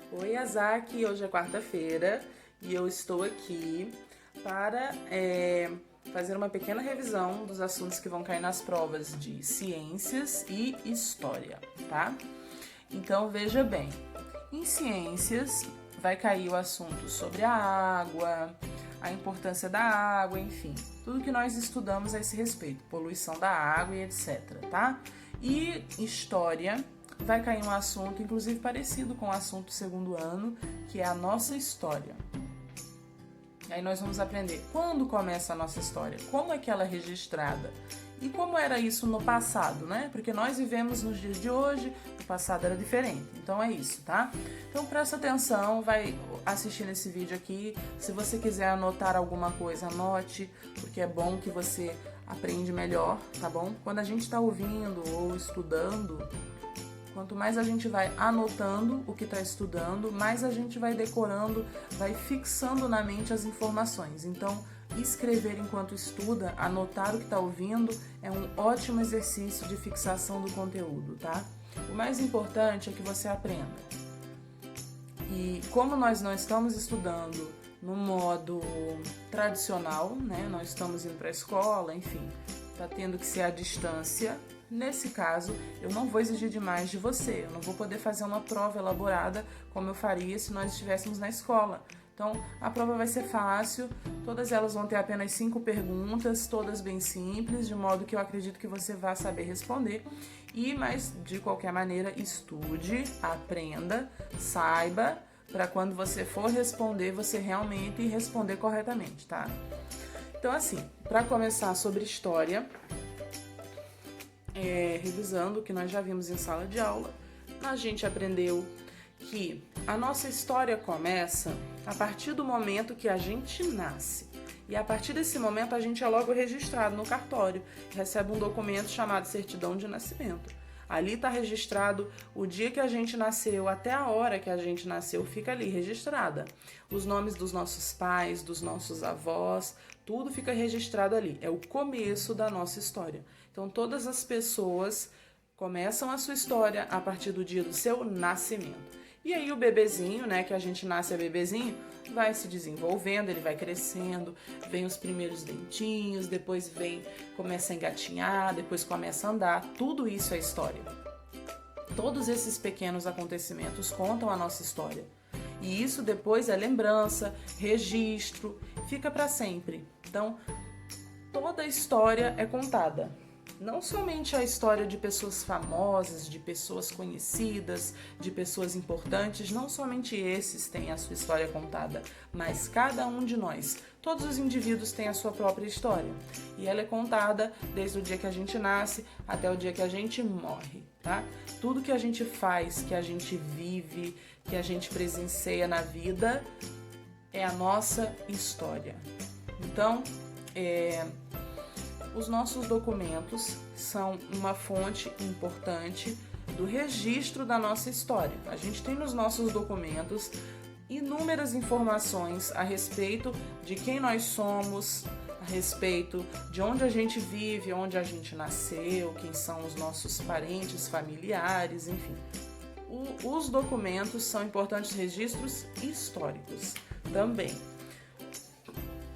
Oi, Azaki, hoje é quarta-feira e eu estou aqui para fazer uma pequena revisão dos assuntos que vão cair nas provas de ciências e história, tá? Então veja bem, em ciências vai cair o assunto sobre a água, a importância da água, enfim, tudo que nós estudamos a esse respeito, poluição da água e etc, tá? E história vai cair um assunto, inclusive parecido com o assunto do segundo ano, que é a nossa história. Aí nós vamos aprender quando começa a nossa história, como é que ela é registrada e como era isso no passado, né? Porque nós vivemos nos dias de hoje, o passado era diferente. Então é isso, tá? Então presta atenção, vai assistir nesse vídeo aqui. Se você quiser anotar alguma coisa, anote, porque é bom que você aprende melhor, tá bom? Quando a gente está ouvindo ou estudando, quanto mais a gente vai anotando o que está estudando, mais a gente vai decorando, vai fixando na mente as informações. Então, escrever enquanto estuda, anotar o que está ouvindo, é um ótimo exercício de fixação do conteúdo, tá? O mais importante é que você aprenda. E como nós não estamos estudando no modo tradicional, né? Nós estamos indo para a escola, enfim, está tendo que ser à distância. Nesse caso, eu não vou exigir demais de você, eu não vou poder fazer uma prova elaborada como eu faria se nós estivéssemos na escola. Então, a prova vai ser fácil, todas elas vão ter apenas 5 perguntas, todas bem simples, de modo que eu acredito que você vai saber responder. Mas, de qualquer maneira, estude, aprenda, saiba, para quando você for responder, você realmente responder corretamente, tá? Então, assim, para começar sobre história, revisando o que nós já vimos em sala de aula, a gente aprendeu que a nossa história começa a partir do momento que a gente nasce. E a partir desse momento a gente é logo registrado no cartório, recebe um documento chamado certidão de nascimento. Ali está registrado o dia que a gente nasceu, até a hora que a gente nasceu, fica ali registrada. Os nomes dos nossos pais, dos nossos avós, tudo fica registrado ali. É o começo da nossa história. Então todas as pessoas começam a sua história a partir do dia do seu nascimento. E aí o bebezinho, né, que a gente nasce é bebezinho, vai se desenvolvendo, ele vai crescendo, vem os primeiros dentinhos, depois começa a engatinhar, depois começa a andar. Tudo isso é história. Todos esses pequenos acontecimentos contam a nossa história. E isso depois é lembrança, registro, fica para sempre. Então, toda a história é contada. Não somente a história de pessoas famosas, de pessoas conhecidas, de pessoas importantes, não somente esses têm a sua história contada, mas cada um de nós, todos os indivíduos têm a sua própria história. E ela é contada desde o dia que a gente nasce até o dia que a gente morre, tá? Tudo que a gente faz, que a gente vive, que a gente presencia na vida é a nossa história. Então, os nossos documentos são uma fonte importante do registro da nossa história. A gente tem nos nossos documentos inúmeras informações a respeito de quem nós somos, a respeito de onde a gente vive, onde a gente nasceu, quem são os nossos parentes, familiares, enfim. Os documentos são importantes registros históricos também.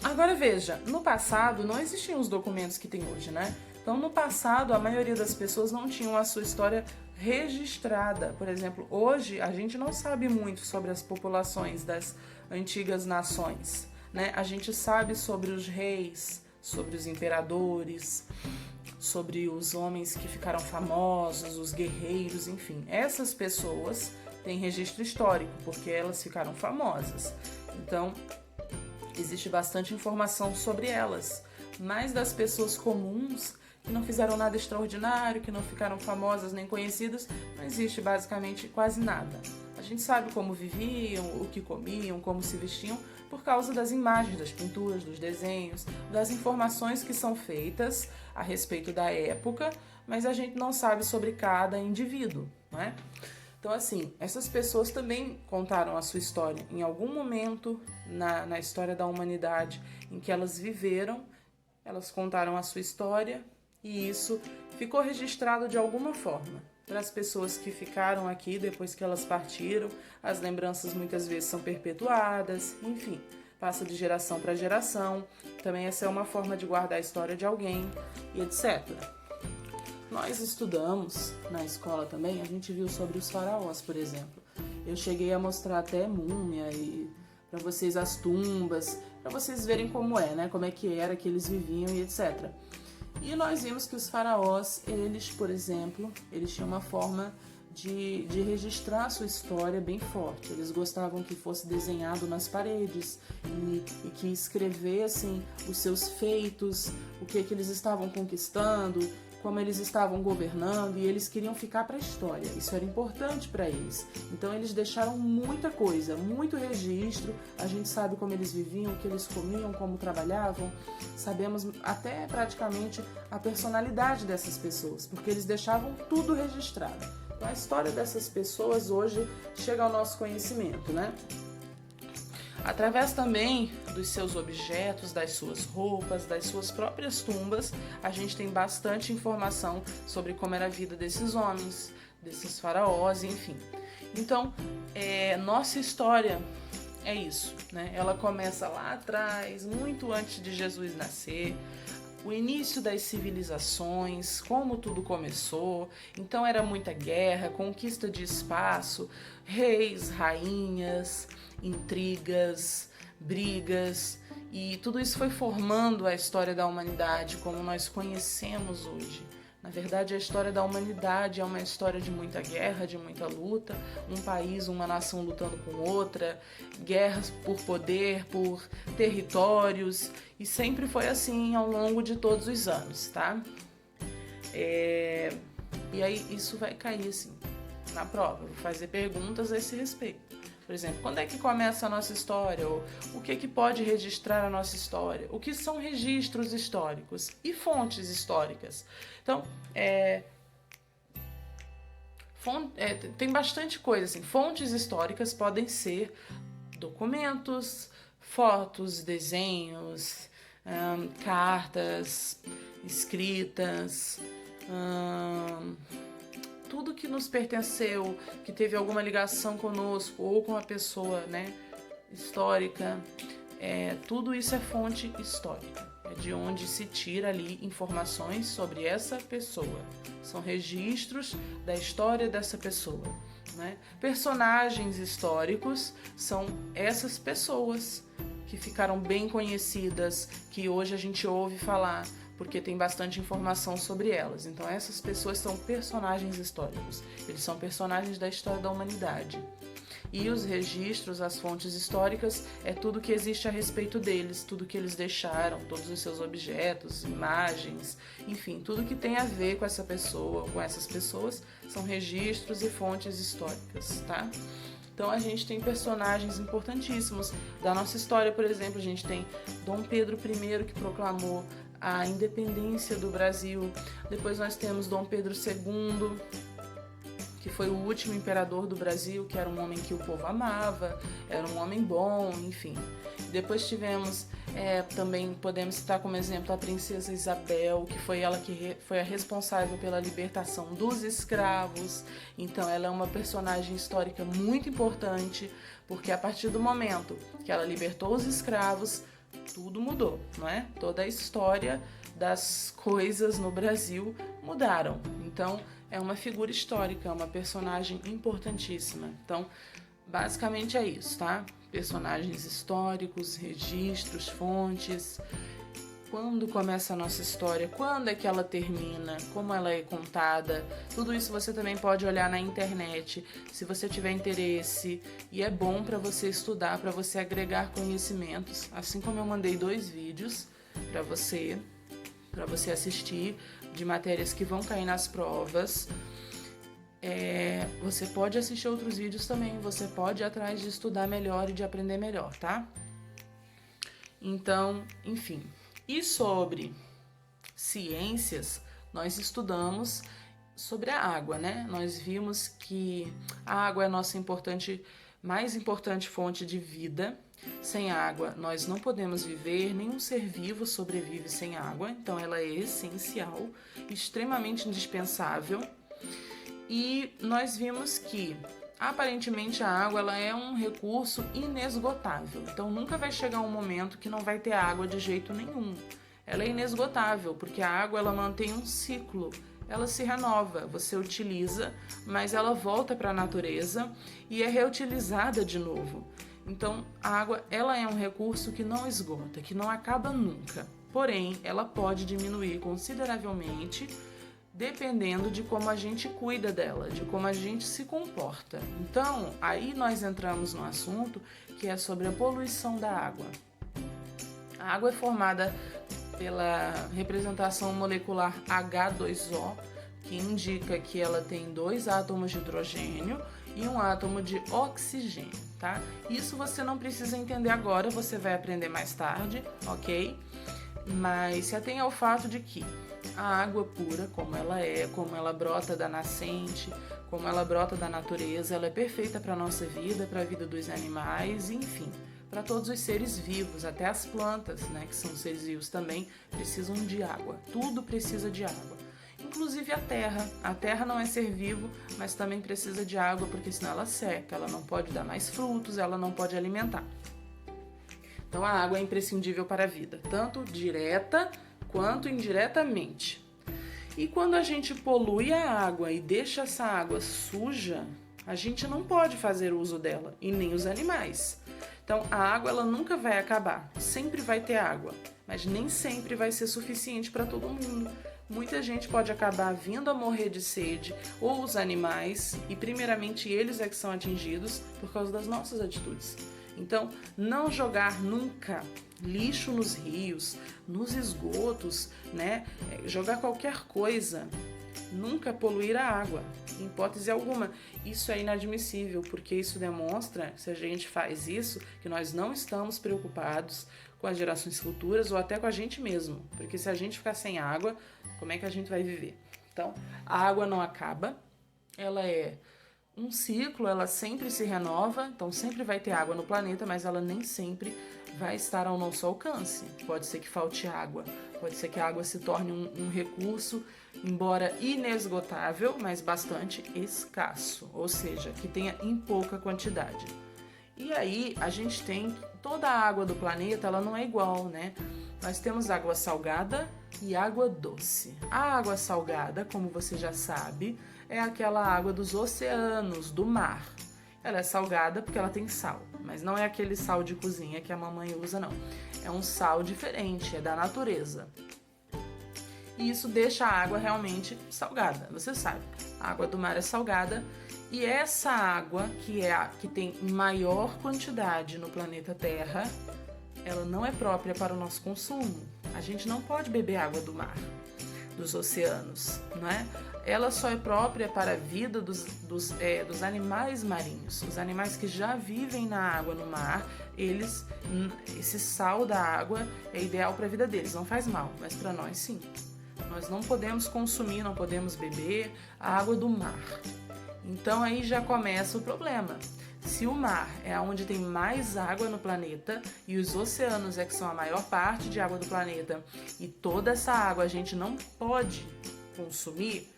Agora veja, no passado não existiam os documentos que tem hoje, né? Então no passado a maioria das pessoas não tinham a sua história registrada. Por exemplo, hoje a gente não sabe muito sobre as populações das antigas nações, né? A gente sabe sobre os reis, sobre os imperadores, sobre os homens que ficaram famosos, os guerreiros, enfim. Essas pessoas têm registro histórico porque elas ficaram famosas. Então, existe bastante informação sobre elas, mas das pessoas comuns que não fizeram nada extraordinário, que não ficaram famosas nem conhecidas, não existe basicamente quase nada. A gente sabe como viviam, o que comiam, como se vestiam, por causa das imagens, das pinturas, dos desenhos, das informações que são feitas a respeito da época, mas a gente não sabe sobre cada indivíduo, não é? Então, assim, essas pessoas também contaram a sua história em algum momento na história da humanidade em que elas viveram, elas contaram a sua história e isso ficou registrado de alguma forma. para as pessoas que ficaram aqui depois que elas partiram. As lembranças muitas vezes são perpetuadas, enfim, passa de geração para geração. Também essa é uma forma de guardar a história de alguém e etc. Nós estudamos na escola também, a gente viu sobre os faraós, por exemplo. Eu cheguei a mostrar até múmia e para vocês as tumbas, para vocês verem como é, né? Como é que era que eles viviam e etc. E nós vimos que os faraós, eles, por exemplo, eles tinham uma forma de registrar a sua história bem forte. Eles gostavam que fosse desenhado nas paredes e que escrevessem os seus feitos, o que eles estavam conquistando, como eles estavam governando, e eles queriam ficar para a história. Isso era importante para eles. Então eles deixaram muita coisa, muito registro. A gente sabe como eles viviam, o que eles comiam, como trabalhavam. Sabemos até praticamente a personalidade dessas pessoas, porque eles deixavam tudo registrado. Então a história dessas pessoas hoje chega ao nosso conhecimento, né? Através também dos seus objetos, das suas roupas, das suas próprias tumbas, a gente tem bastante informação sobre como era a vida desses homens, desses faraós, enfim. Então, nossa história é isso, né? Ela começa lá atrás, muito antes de Jesus nascer, o início das civilizações, como tudo começou. Então era muita guerra, conquista de espaço, reis, rainhas, intrigas, brigas, e tudo isso foi formando a história da humanidade como nós conhecemos hoje. Na verdade, a história da humanidade é uma história de muita guerra, de muita luta, um país, uma nação lutando com outra, guerras por poder, por territórios, e sempre foi assim ao longo de todos os anos, tá? E aí isso vai cair assim na prova, vou fazer perguntas a esse respeito. Por exemplo, quando é que começa a nossa história? Ou o que pode registrar a nossa história? O que são registros históricos e fontes históricas? Então, tem bastante coisa assim. Fontes históricas podem ser documentos, fotos, desenhos, cartas, escritas, tudo que nos pertenceu, que teve alguma ligação conosco ou com a pessoa, né, histórica, tudo isso é fonte histórica. É de onde se tira ali informações sobre essa pessoa. São registros da história dessa pessoa, né? Personagens históricos são essas pessoas que ficaram bem conhecidas, que hoje a gente ouve falar, porque tem bastante informação sobre elas. Então essas pessoas são personagens históricos, eles são personagens da história da humanidade. E os registros, as fontes históricas, é tudo que existe a respeito deles, tudo que eles deixaram, todos os seus objetos, imagens, enfim, tudo que tem a ver com essa pessoa, com essas pessoas, são registros e fontes históricas, tá? Então a gente tem personagens importantíssimos da nossa história, por exemplo, a gente tem Dom Pedro I, que proclamou a independência do Brasil. Depois nós temos Dom Pedro II, que foi o último imperador do Brasil, que era um homem que o povo amava, era um homem bom, enfim. Depois tivemos, também podemos citar como exemplo a princesa Isabel, que foi ela que foi a responsável pela libertação dos escravos. Então ela é uma personagem histórica muito importante, porque a partir do momento que ela libertou os escravos, tudo mudou, não é? Toda a história das coisas no Brasil mudaram. Então, é uma figura histórica, uma personagem importantíssima. Então, basicamente é isso, tá? Personagens históricos, registros, fontes. Quando começa a nossa história, quando é que ela termina, como ela é contada, tudo isso você também pode olhar na internet, se você tiver interesse, e é bom para você estudar, para você agregar conhecimentos, assim como eu mandei 2 vídeos para você assistir, de matérias que vão cair nas provas. Você pode assistir outros vídeos também, você pode ir atrás de estudar melhor e de aprender melhor, tá? Então, enfim. E sobre ciências, nós estudamos sobre a água, né? Nós vimos que a água é a nossa mais importante fonte de vida. Sem água, nós não podemos viver, nenhum ser vivo sobrevive sem água, então ela é essencial, extremamente indispensável. E nós vimos que aparentemente a água ela é um recurso inesgotável. Então nunca vai chegar um momento que não vai ter água de jeito nenhum. Ela é inesgotável porque a água ela mantém um ciclo. Ela se renova, você utiliza, mas ela volta para a natureza e é reutilizada de novo. Então, a água ela é um recurso que não esgota, que não acaba nunca. Porém, ela pode diminuir consideravelmente dependendo de como a gente cuida dela, de como a gente se comporta. Então, aí nós entramos no assunto que é sobre a poluição da água. A água é formada pela representação molecular H2O, que indica que ela tem 2 átomos de hidrogênio e 1 átomo de oxigênio, tá? Isso você não precisa entender agora, você vai aprender mais tarde, ok? Mas se atenha ao fato de que a água pura, como ela brota da nascente, como ela brota da natureza, ela é perfeita para a nossa vida, para a vida dos animais, enfim, para todos os seres vivos, até as plantas, né, que são seres vivos também, precisam de água. Tudo precisa de água. Inclusive a terra. A terra não é ser vivo, mas também precisa de água, porque senão ela seca, ela não pode dar mais frutos, ela não pode alimentar. Então a água é imprescindível para a vida, tanto direta quanto indiretamente. E quando a gente polui a água e deixa essa água suja, a gente não pode fazer uso dela, e nem os animais. Então a água ela nunca vai acabar, sempre vai ter água, mas nem sempre vai ser suficiente para todo mundo. Muita gente pode acabar vindo a morrer de sede, ou os animais, e primeiramente eles é que são atingidos por causa das nossas atitudes. Então, não jogar nunca lixo nos rios, nos esgotos, né? Jogar qualquer coisa, nunca poluir a água, em hipótese alguma. Isso é inadmissível, porque isso demonstra, se a gente faz isso, que nós não estamos preocupados com as gerações futuras ou até com a gente mesmo. Porque se a gente ficar sem água, como é que a gente vai viver? Então, a água não acaba, ela é um ciclo, ela sempre se renova, então sempre vai ter água no planeta, mas ela nem sempre vai estar ao nosso alcance. Pode ser que falte água, pode ser que a água se torne um recurso, embora inesgotável, mas bastante escasso, ou seja, que tenha em pouca quantidade. E aí a gente tem toda a água do planeta, ela não é igual, né? Nós temos água salgada e água doce. A água salgada, como você já sabe, é aquela água dos oceanos, do mar. Ela é salgada porque ela tem sal, mas não é aquele sal de cozinha que a mamãe usa, não. É um sal diferente, é da natureza. E isso deixa a água realmente salgada, você sabe. A água do mar é salgada e essa água, que é a que tem maior quantidade no planeta Terra, ela não é própria para o nosso consumo. A gente não pode beber água do mar, dos oceanos, não é? Ela só é própria para a vida dos animais marinhos. Os animais que já vivem na água, no mar, esse sal da água é ideal para a vida deles, não faz mal, mas para nós sim. Nós não podemos consumir, não podemos beber a água do mar. Então aí já começa o problema. Se o mar é onde tem mais água no planeta e os oceanos é que são a maior parte de água do planeta e toda essa água a gente não pode consumir,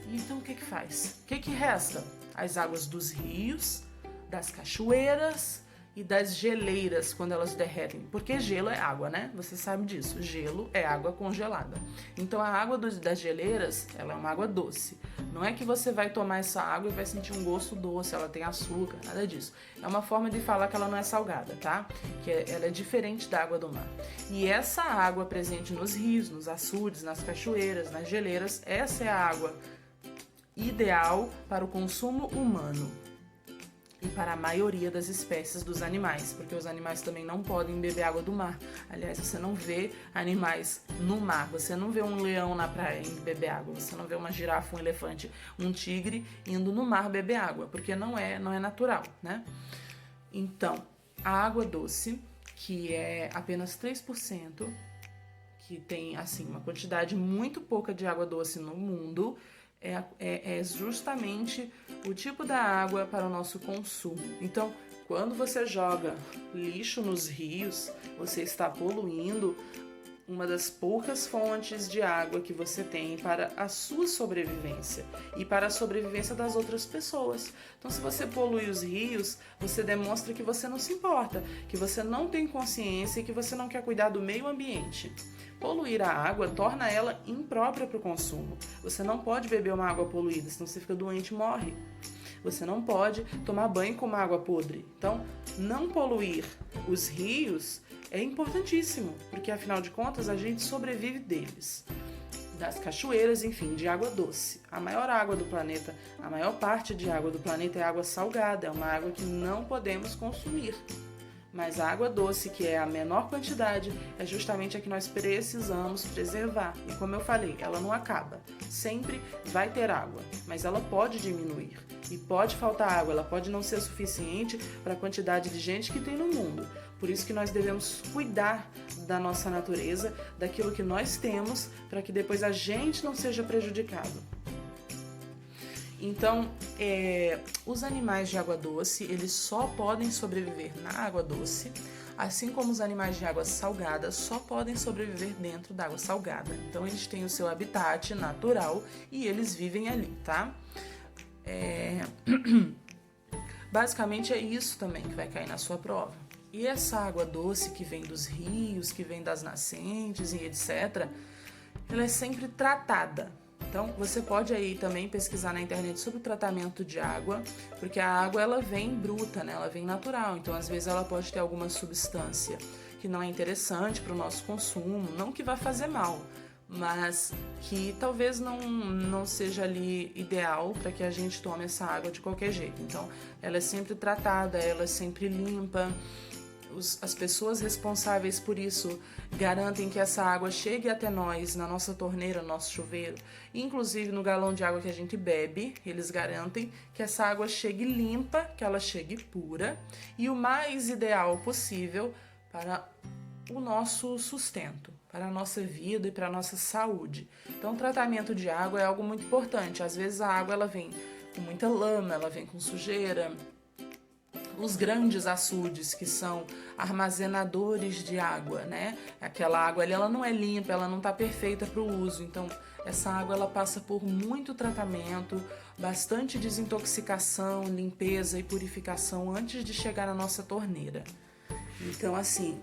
então o que faz? O que resta? As águas dos rios, das cachoeiras e das geleiras quando elas derretem, porque gelo é água, né? Você sabe disso, gelo é água congelada. Então a água das geleiras, ela é uma água doce. Não é que você vai tomar essa água e vai sentir um gosto doce, ela tem açúcar, nada disso. É uma forma de falar que ela não é salgada, tá? Ela é diferente da água do mar. E essa água presente nos rios, nos açudes, nas cachoeiras, nas geleiras, essa é a água ideal para o consumo humano e para a maioria das espécies dos animais, porque os animais também não podem beber água do mar. Aliás, você não vê animais no mar, você não vê um leão na praia indo beber água, você não vê uma girafa, um elefante, um tigre indo no mar beber água, porque não é natural, né? Então, a água doce, que é apenas 3%, que tem assim uma quantidade muito pouca de água doce no mundo, é justamente o tipo da água para o nosso consumo. Então, quando você joga lixo nos rios, você está poluindo uma das poucas fontes de água que você tem para a sua sobrevivência e para a sobrevivência das outras pessoas. Então, se você polui os rios, você demonstra que você não se importa, que você não tem consciência e que você não quer cuidar do meio ambiente. Poluir a água torna ela imprópria para o consumo. Você não pode beber uma água poluída, senão você fica doente e morre. Você não pode tomar banho com uma água podre. Então, não poluir os rios é importantíssimo, porque afinal de contas a gente sobrevive deles. Das cachoeiras, enfim, de água doce. A maior água do planeta, a maior parte de água do planeta é água salgada, é uma água que não podemos consumir. Mas a água doce, que é a menor quantidade, é justamente a que nós precisamos preservar. E como eu falei, ela não acaba. Sempre vai ter água, mas ela pode diminuir. E pode faltar água, ela pode não ser suficiente para a quantidade de gente que tem no mundo. Por isso que nós devemos cuidar da nossa natureza, daquilo que nós temos, para que depois a gente não seja prejudicado. Então, os animais de água doce, eles só podem sobreviver na água doce, assim como os animais de água salgada só podem sobreviver dentro da água salgada. Então, eles têm o seu habitat natural e eles vivem ali, tá? Basicamente é isso também que vai cair na sua prova. E essa água doce que vem dos rios, que vem das nascentes e etc., ela é sempre tratada. Então, você pode aí também pesquisar na internet sobre o tratamento de água, porque a água ela vem bruta, né? Ela vem natural, então às vezes ela pode ter alguma substância que não é interessante para o nosso consumo, não que vá fazer mal, mas que talvez não seja ali ideal para que a gente tome essa água de qualquer jeito. Então, ela é sempre tratada, ela é sempre limpa. As pessoas responsáveis por isso garantem que essa água chegue até nós, na nossa torneira, no nosso chuveiro, inclusive no galão de água que a gente bebe, eles garantem que essa água chegue limpa, que ela chegue pura e o mais ideal possível para o nosso sustento, para a nossa vida e para a nossa saúde. Então, o tratamento de água é algo muito importante. Às vezes a água ela vem com muita lama, ela vem com sujeira. Os grandes açudes, que são armazenadores de água, né? Aquela água ali, ela não é limpa, ela não está perfeita para o uso. Então, essa água, ela passa por muito tratamento, bastante desintoxicação, limpeza e purificação antes de chegar na nossa torneira. Então, assim,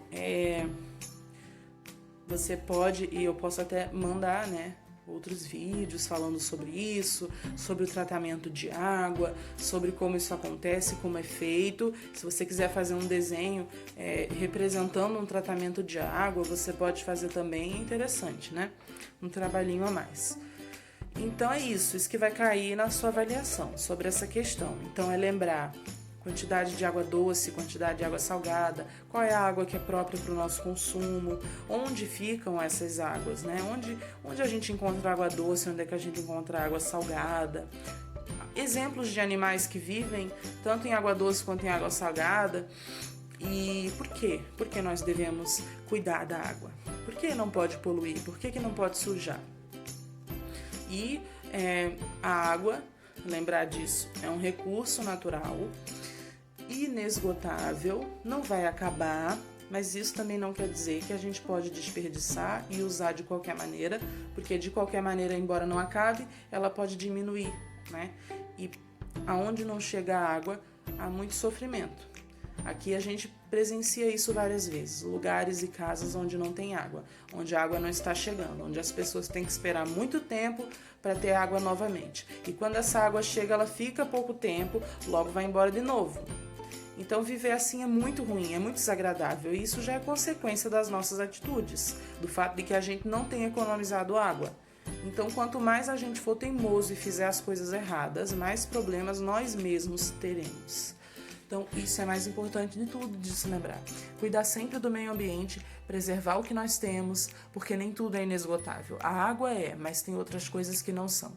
você pode, e eu posso até mandar, né? Outros vídeos falando sobre isso, sobre o tratamento de água, sobre como isso acontece, como é feito. Se você quiser fazer um desenho representando um tratamento de água, você pode fazer também, é interessante, né? Um trabalhinho a mais. Então é isso que vai cair na sua avaliação sobre essa questão. Então é lembrar quantidade de água doce, quantidade de água salgada, qual é a água que é própria para o nosso consumo, onde ficam essas águas, né? Onde a gente encontra água doce, onde é que a gente encontra água salgada. Exemplos de animais que vivem tanto em água doce quanto em água salgada. E por quê? Por que nós devemos cuidar da água? Por que não pode poluir? Por que não pode sujar? E a água, lembrar disso, é um recurso natural, inesgotável, não vai acabar, mas isso também não quer dizer que a gente pode desperdiçar e usar de qualquer maneira, porque de qualquer maneira, embora não acabe, ela pode diminuir, né? E aonde não chega a água, há muito sofrimento. Aqui a gente presencia isso várias vezes, lugares e casas onde não tem água, onde a água não está chegando, onde as pessoas têm que esperar muito tempo para ter água novamente. E quando essa água chega, ela fica pouco tempo, logo vai embora de novo. Então, viver assim é muito ruim, é muito desagradável, e isso já é consequência das nossas atitudes, do fato de que a gente não tem economizado água. Então, quanto mais a gente for teimoso e fizer as coisas erradas, mais problemas nós mesmos teremos. Então, isso é mais importante de tudo de se lembrar. Cuidar sempre do meio ambiente, preservar o que nós temos, porque nem tudo é inesgotável. A água mas tem outras coisas que não são.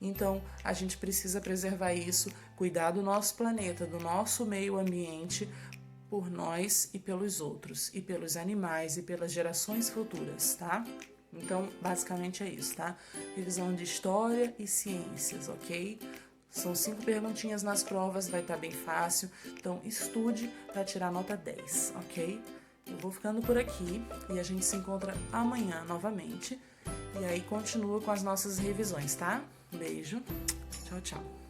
Então, a gente precisa preservar isso, cuidar do nosso planeta, do nosso meio ambiente, por nós e pelos outros, e pelos animais e pelas gerações futuras, tá? Então, basicamente é isso, tá? Revisão de história e ciências, ok? São 5 perguntinhas nas provas, vai estar bem fácil. Então, estude para tirar nota 10, ok? Eu vou ficando por aqui e a gente se encontra amanhã novamente. E aí continua com as nossas revisões, tá? Beijo. Tchau, tchau.